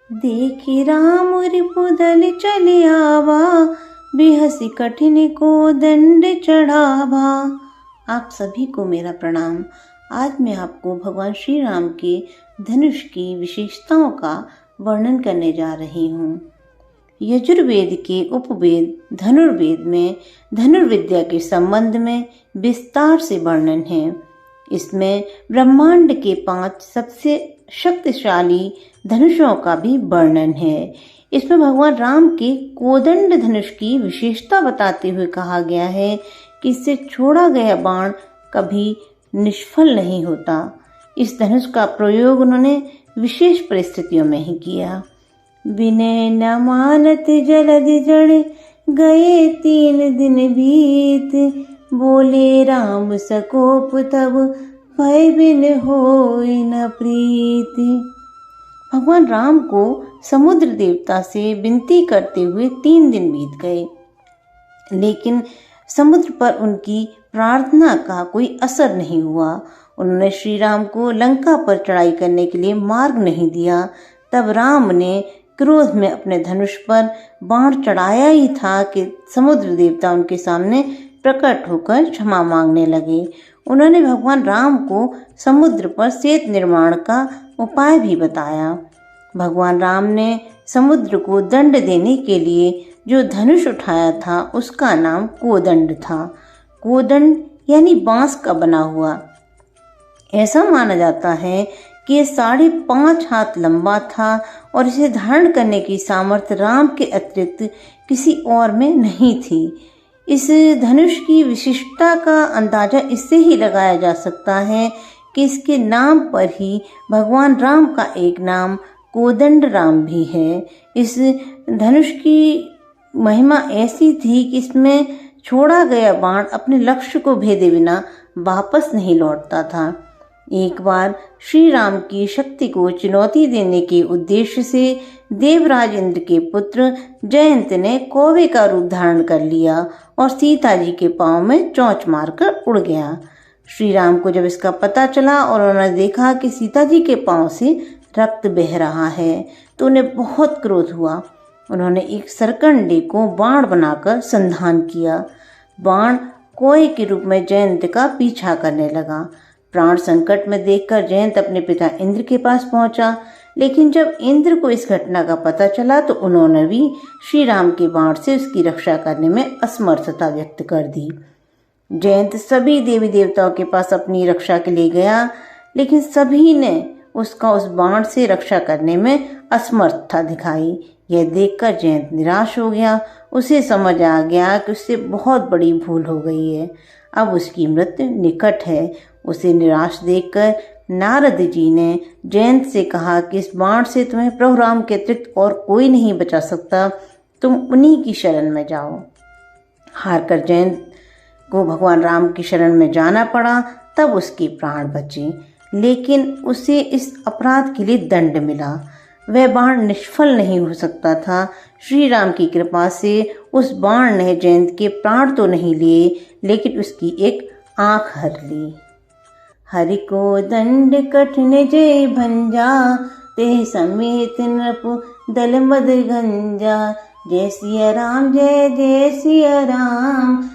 देखी राम रिपुदल चले आवा, बेहसी कठिन को दंड चढ़ावा। आप सभी को मेरा प्रणाम। आज मैं आपको भगवान श्री राम के धनुष की विशेषताओं का वर्णन करने जा रही हूँ। यजुर्वेद के उपवेद धनुर्वेद में धनुर्विद्या के संबंध में विस्तार से वर्णन है। इसमें ब्रह्मांड के 5 सबसे शक्तिशाली धनुषों का भी वर्णन है। इसमें भगवान राम के कोदंड धनुष की विशेषता बताते हुए कहा गया है कि इससे छोड़ा गया बाण कभी निष्फल नहीं होता। इस धनुष का प्रयोग उन्होंने विशेष परिस्थितियों में ही किया। विनय न मानत जलधि जड़, गए 3 दिन बीत, बोले राम सकोप तब, भय बिन होय न प्रीति। भगवान राम को समुद्र देवता से विनती करते हुए 3 दिन बीत गए, लेकिन समुद्र पर उनकी प्रार्थना का कोई असर नहीं हुआ। उन्होंने श्री राम को लंका पर चढ़ाई करने के लिए मार्ग नहीं दिया। तब राम ने क्रोध में अपने धनुष पर बाण चढ़ाया ही था कि समुद्र देवता उनके सामने प्रकट होकर क्षमा मांगने लगे। उन्होंने भगवान राम को समुद्र पर सेतु निर्माण का उपाय भी बताया। भगवान राम ने समुद्र को दंड देने के लिए जो धनुष उठाया था उसका नाम कोदंड था। कोदंड यानी बांस का बना हुआ। ऐसा माना जाता है कि ये 5.5 हाथ लंबा था और इसे धारण करने की सामर्थ्य राम के अतिरिक्त किसी और में नहीं थी। इस धनुष की विशिष्टता का अंदाजा इससे ही लगाया जा सकता है कि इसके नाम पर ही भगवान राम का एक नाम कोदंड राम भी है। इस धनुष की महिमा ऐसी थी कि इसमें छोड़ा गया बाण अपने लक्ष्य को भेदे बिना वापस नहीं लौटता था। एक बार श्री राम की शक्ति को चुनौती देने के उद्देश्य से देवराज इंद्र के पुत्र जयंत ने कौवे का रूप धारण कर लिया और सीता जी के पांव में चोंच मारकर उड़ गया। श्री राम को जब इसका पता चला और उन्होंने देखा कि सीता जी के पांव से रक्त बह रहा है तो उन्हें बहुत क्रोध हुआ। उन्होंने एक सरकंडे को बाण बनाकर संधान किया। बाण कोए के रूप में जयंत का पीछा करने लगा। प्राण संकट में देखकर जयंत अपने पिता इंद्र के पास पहुंचा, लेकिन जब इंद्र को इस घटना का पता चला तो उन्होंने भी श्री राम के बाण से उसकी रक्षा करने में असमर्थता व्यक्त कर दी। जयंत सभी देवी देवताओं के पास अपनी रक्षा के लिए गया, लेकिन सभी ने उसका उस बाण से रक्षा करने में असमर्थता दिखाई। यह देखकर जयंत निराश हो गया। उसे समझ आ गया कि उससे बहुत बड़ी भूल हो गई है। अब उसकी मृत्यु निकट है। उसे निराश देखकर नारद जी ने जयंत से कहा कि इस बाण से तुम्हें प्रभु राम के अतिरिक्त और कोई नहीं बचा सकता, तुम उन्हीं की शरण में जाओ। हारकर जयंत को भगवान राम की शरण में जाना पड़ा। तब उसके प्राण बचे, लेकिन उसे इस अपराध के लिए दंड मिला। वह बाण निष्फल नहीं हो सकता था। श्री राम की कृपा से उस बाण ने जयंत के प्राण तो नहीं लिए, लेकिन उसकी एक आंख हर ली। हरि को दंड कठिन जय भंजा, ते समेत नृप दल मद गंजा। जय सिया राम जय जय सिया राम,